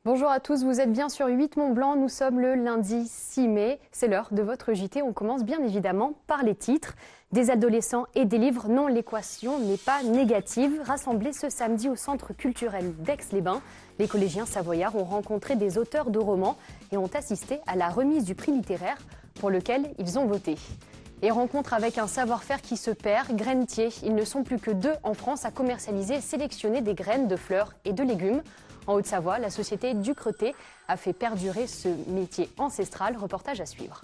Bonjour à tous, vous êtes bien sur 8 Mont-Blanc, nous sommes le lundi 6 mai, c'est l'heure de votre JT. On commence bien évidemment par les titres. Des adolescents et des livres, non, l'équation n'est pas négative. Rassemblés ce samedi au centre culturel d'Aix-les-Bains, les collégiens savoyards ont rencontré des auteurs de romans et ont assisté à la remise du prix littéraire pour lequel ils ont voté. Et rencontre avec un savoir-faire qui se perd, grainetiers. Ils ne sont plus que 2 en France à commercialiser et sélectionner des graines de fleurs et de légumes. En Haute-Savoie, la société Ducretet a fait perdurer ce métier ancestral. Reportage à suivre.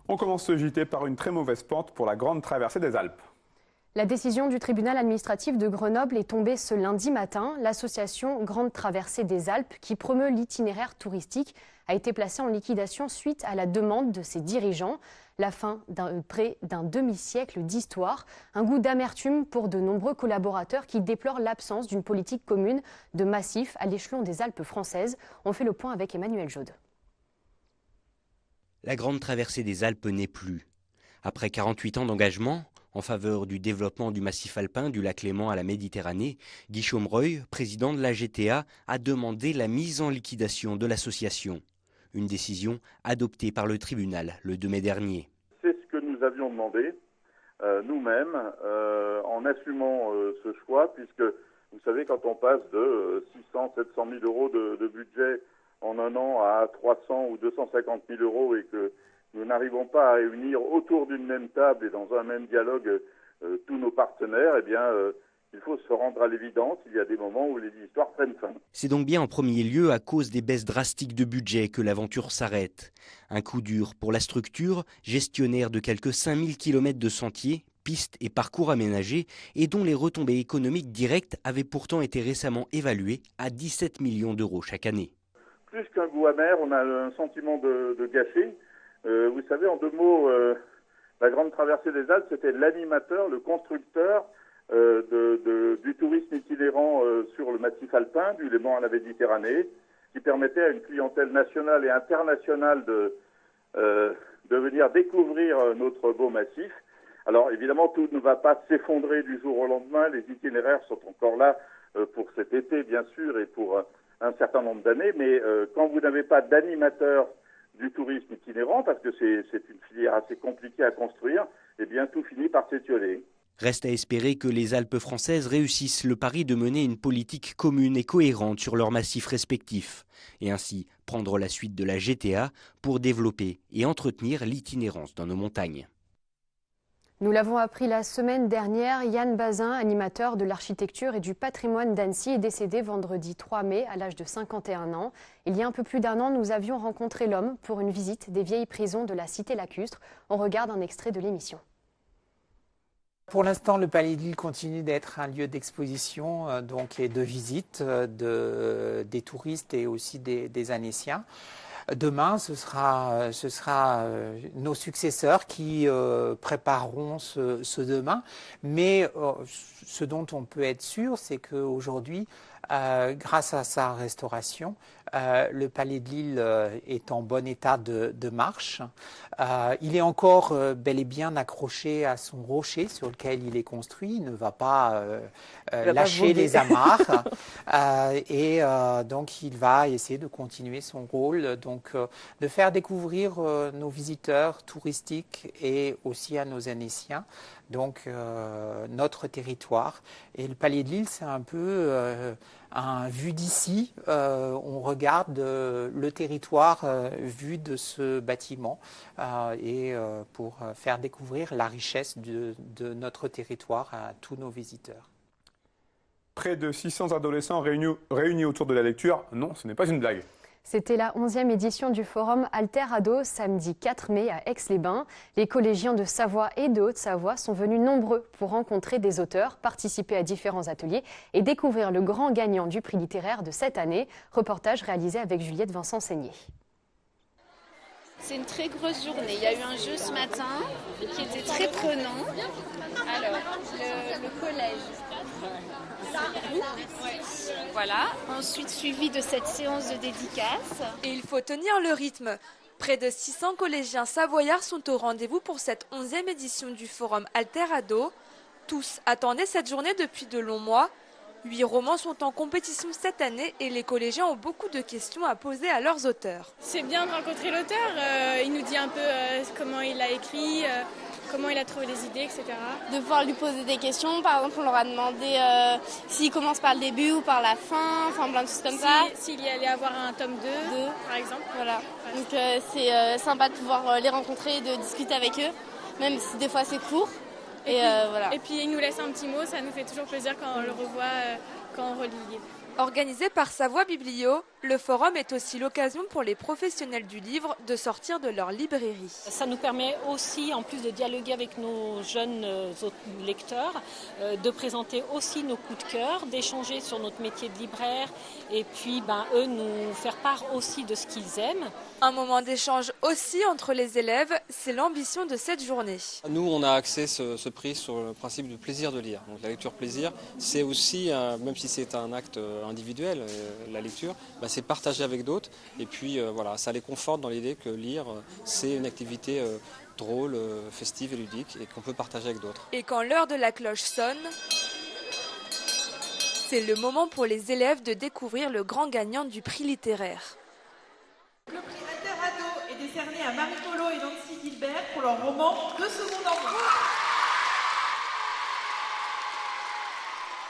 On commence ce JT par une très mauvaise pente pour la grande traversée des Alpes. La décision du tribunal administratif de Grenoble est tombée ce lundi matin. L'association Grande Traversée des Alpes, qui promeut l'itinéraire touristique, a été placée en liquidation suite à la demande de ses dirigeants. La fin près d'un demi-siècle d'histoire. Un goût d'amertume pour de nombreux collaborateurs qui déplorent l'absence d'une politique commune de massif à l'échelon des Alpes françaises. On fait le point avec Emmanuel Jaude. La grande traversée des Alpes n'est plus. Après 48 ans d'engagement en faveur du développement du massif alpin du lac Léman à la Méditerranée, Guillaume Reuil, président de la GTA, a demandé la mise en liquidation de l'association. Une décision adoptée par le tribunal le 2 mai dernier. C'est ce que nous avions demandé nous-mêmes en assumant ce choix, puisque vous savez, quand on passe de 600 700 000 euros de budget en un an à 300 ou 250 000 euros et que nous n'arrivons pas à réunir autour d'une même table et dans un même dialogue tous nos partenaires, eh bien, il faut se rendre à l'évidence, il y a des moments où les histoires prennent fin. C'est donc bien en premier lieu à cause des baisses drastiques de budget que l'aventure s'arrête. Un coup dur pour la structure, gestionnaire de quelques 5000 km de sentiers, pistes et parcours aménagés, et dont les retombées économiques directes avaient pourtant été récemment évaluées à 17 millions d'euros chaque année. Plus qu'un goût amer, on a un sentiment de gâchis. Vous savez, en 2 mots, la grande traversée des Alpes, c'était l'animateur, le constructeur du tourisme itinérant sur le massif alpin, du Léman à la Méditerranée, qui permettait à une clientèle nationale et internationale de venir découvrir notre beau massif. Alors évidemment, tout ne va pas s'effondrer du jour au lendemain. Les itinéraires sont encore là pour cet été, bien sûr, et pour un certain nombre d'années. Mais quand vous n'avez pas d'animateur du tourisme itinérant, parce que c'est une filière assez compliquée à construire, eh bien tout finit par s'étioler. Reste à espérer que les Alpes françaises réussissent le pari de mener une politique commune et cohérente sur leurs massifs respectifs, et ainsi prendre la suite de la GTA pour développer et entretenir l'itinérance dans nos montagnes. Nous l'avons appris la semaine dernière, Yann Bazin, animateur de l'architecture et du patrimoine d'Annecy, est décédé vendredi 3 mai à l'âge de 51 ans. Il y a un peu plus d'1 an, nous avions rencontré l'homme pour une visite des vieilles prisons de la cité lacustre. On regarde un extrait de l'émission. Pour l'instant, le Palais de Lille continue d'être un lieu d'exposition donc, et de visite des touristes et aussi des Annéciens. Demain, ce sera nos successeurs qui prépareront ce demain. Mais ce dont on peut être sûr, c'est qu'aujourd'hui, grâce à sa restauration, le Palais de Lille est en bon état de marche. Il est encore bel et bien accroché à son rocher sur lequel il est construit. Il ne va pas lâcher les amarres. Donc, il va essayer de continuer son rôle, donc de faire découvrir nos visiteurs touristiques et aussi à nos Annéciens. Donc notre territoire. Et le Palais de Lille, c'est un peu vu d'ici. On regarde le territoire vu de ce bâtiment pour faire découvrir la richesse de notre territoire à tous nos visiteurs. Près de 600 adolescents réunis autour de la lecture, non, ce n'est pas une blague. C'était la 11e édition du forum Alter Ado, samedi 4 mai à Aix-les-Bains. Les collégiens de Savoie et de Haute-Savoie sont venus nombreux pour rencontrer des auteurs, participer à différents ateliers et découvrir le grand gagnant du prix littéraire de cette année. Reportage réalisé avec Juliette Vincent-Seigné. C'est une très grosse journée. Il y a eu un jeu ce matin qui était très prenant. Alors, le collège. Voilà, ensuite suivi de cette séance de dédicace. Et il faut tenir le rythme. Près de 600 collégiens savoyards sont au rendez-vous pour cette 11e édition du forum Alter Ado. Tous attendaient cette journée depuis de longs mois. 8 romans sont en compétition cette année et les collégiens ont beaucoup de questions à poser à leurs auteurs. C'est bien de rencontrer l'auteur, il nous dit un peu comment il a écrit, comment il a trouvé les idées, etc. De pouvoir lui poser des questions, par exemple on leur a demandé s'il commence par le début ou par la fin, enfin plein de choses comme ça. S'il y allait avoir un tome 2, par exemple. Voilà, donc c'est sympa de pouvoir les rencontrer et de discuter avec eux, même si des fois c'est court. Voilà. Et puis il nous laisse un petit mot, ça nous fait toujours plaisir quand on le revoit, quand on relit le livre. Organisé par Savoie Biblio, le forum est aussi l'occasion pour les professionnels du livre de sortir de leur librairie. Ça nous permet aussi, en plus de dialoguer avec nos jeunes lecteurs, de présenter aussi nos coups de cœur, d'échanger sur notre métier de libraire et puis eux nous faire part aussi de ce qu'ils aiment. Un moment d'échange aussi entre les élèves, c'est l'ambition de cette journée. Nous, on a axé ce prix sur le principe du plaisir de lire. Donc la lecture plaisir, c'est aussi, même si c'est un acte individuel, la lecture, c'est partager avec d'autres. Et puis voilà, ça les conforte dans l'idée que lire, c'est une activité drôle, festive et ludique et qu'on peut partager avec d'autres. Et quand l'heure de la cloche sonne, c'est le moment pour les élèves de découvrir le grand gagnant du prix littéraire. Le prix Interado est décerné à Marie Polo et Nancy Gilbert pour leur roman 2 secondes en moins.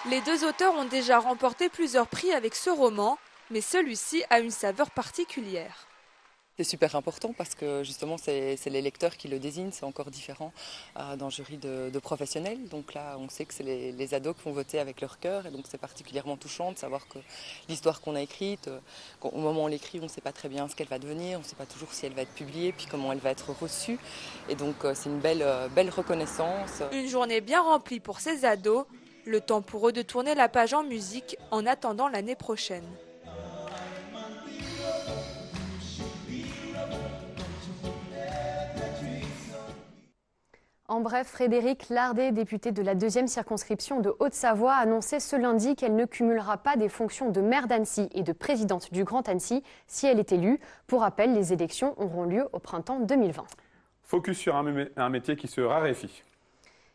Les deux auteurs ont déjà remporté plusieurs prix avec ce roman, mais celui-ci a une saveur particulière. C'est super important parce que justement c'est les lecteurs qui le désignent, c'est encore différent d'un jury de professionnels. Donc là on sait que c'est les ados qui vont voter avec leur cœur et donc c'est particulièrement touchant de savoir que l'histoire qu'on a écrite, au moment où on l'écrit on ne sait pas très bien ce qu'elle va devenir, on ne sait pas toujours si elle va être publiée puis comment elle va être reçue. Et donc c'est une belle reconnaissance. Une journée bien remplie pour ces ados, le temps pour eux de tourner la page en musique en attendant l'année prochaine. En bref, Frédérique Lardet, députée de la 2e circonscription de Haute-Savoie, a annoncé ce lundi qu'elle ne cumulera pas des fonctions de maire d'Annecy et de présidente du Grand Annecy si elle est élue. Pour rappel, les élections auront lieu au printemps 2020. Focus sur un métier qui se raréfie.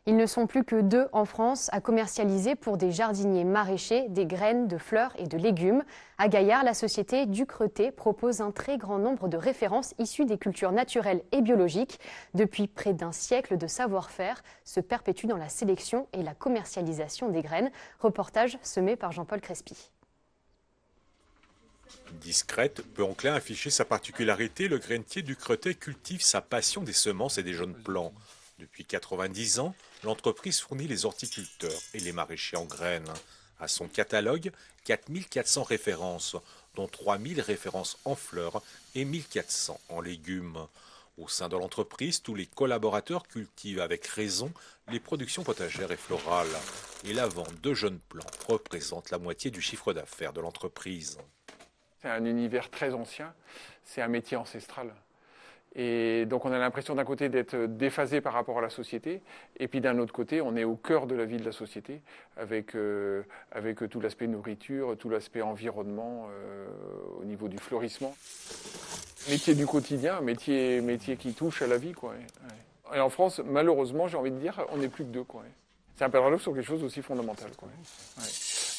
Ils ne sont plus que 2 en France à commercialiser pour des jardiniers maraîchers des graines de fleurs et de légumes. À Gaillard, la société Ducretet propose un très grand nombre de références issues des cultures naturelles et biologiques. Depuis près d'un siècle de savoir-faire se perpétue dans la sélection et la commercialisation des graines. Reportage semé par Jean-Paul Crespi. Discrète, peu enclin à afficher sa particularité, le grainetier Ducretet cultive sa passion des semences et des jeunes plants. Depuis 90 ans, l'entreprise fournit les horticulteurs et les maraîchers en graines. À son catalogue, 4400 références, dont 3000 références en fleurs et 1400 en légumes. Au sein de l'entreprise, tous les collaborateurs cultivent avec raison les productions potagères et florales. Et la vente de jeunes plants représente la moitié du chiffre d'affaires de l'entreprise. C'est un univers très ancien, c'est un métier ancestral. Et donc on a l'impression d'un côté d'être déphasé par rapport à la société, et puis d'un autre côté on est au cœur de la vie de la société, avec tout l'aspect nourriture, tout l'aspect environnement au niveau du fleurissement. Métier du quotidien, métier qui touche à la vie, quoi. Et en France, malheureusement, j'ai envie de dire, on n'est plus que 2, quoi. C'est un paradoxe sur quelque chose aussi fondamental, quoi. Ouais.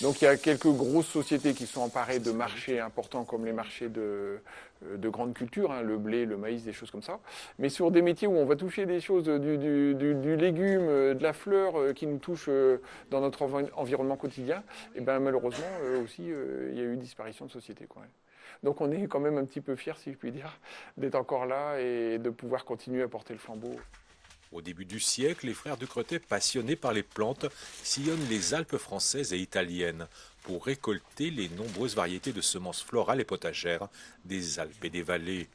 Donc il y a quelques grosses sociétés qui sont emparées de marchés importants comme les marchés de grande culture, hein, le blé, le maïs, des choses comme ça. Mais sur des métiers où on va toucher des choses du légume, de la fleur qui nous touchent dans notre environnement quotidien, et ben malheureusement aussi il y a eu disparition de sociétés, quoi. Donc on est quand même un petit peu fiers, si je puis dire, d'être encore là et de pouvoir continuer à porter le flambeau. Au début du siècle, les frères Ducretet, passionnés par les plantes, sillonnent les Alpes françaises et italiennes pour récolter les nombreuses variétés de semences florales et potagères des Alpes et des vallées.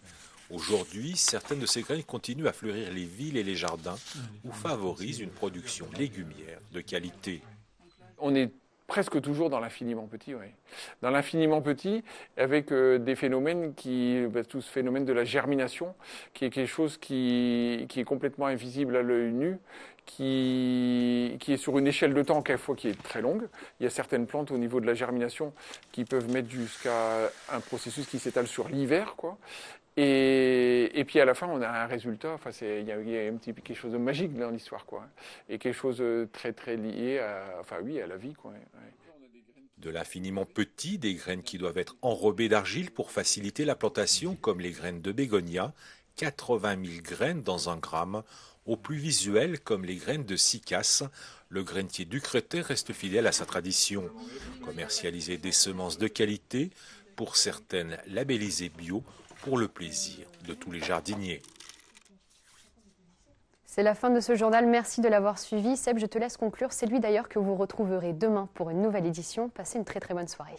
Aujourd'hui, certaines de ces graines continuent à fleurir les villes et les jardins ou favorisent une production légumière de qualité. On est presque toujours dans l'infiniment petit, oui. Dans l'infiniment petit, avec des phénomènes tout ce phénomène de la germination, qui est quelque chose qui est complètement invisible à l'œil nu, qui est sur une échelle de temps quelquefois qui est très longue. Il y a certaines plantes au niveau de la germination qui peuvent mettre jusqu'à un processus qui s'étale sur l'hiver, quoi. Et puis à la fin, on a un résultat. Enfin, il y a un petit quelque chose de magique dans l'histoire, quoi. Et quelque chose de très très lié à la vie, quoi. Ouais. De l'infiniment petit, des graines qui doivent être enrobées d'argile pour faciliter la plantation, comme les graines de bégonia, 80 000 graines dans 1 gramme, au plus visuel comme les graines de cycas. Le grainetier Ducretet reste fidèle à sa tradition. Commercialiser des semences de qualité, pour certaines labellisées bio, pour le plaisir de tous les jardiniers. C'est la fin de ce journal, merci de l'avoir suivi. Seb, je te laisse conclure. C'est lui d'ailleurs que vous retrouverez demain pour une nouvelle édition. Passez une très très bonne soirée.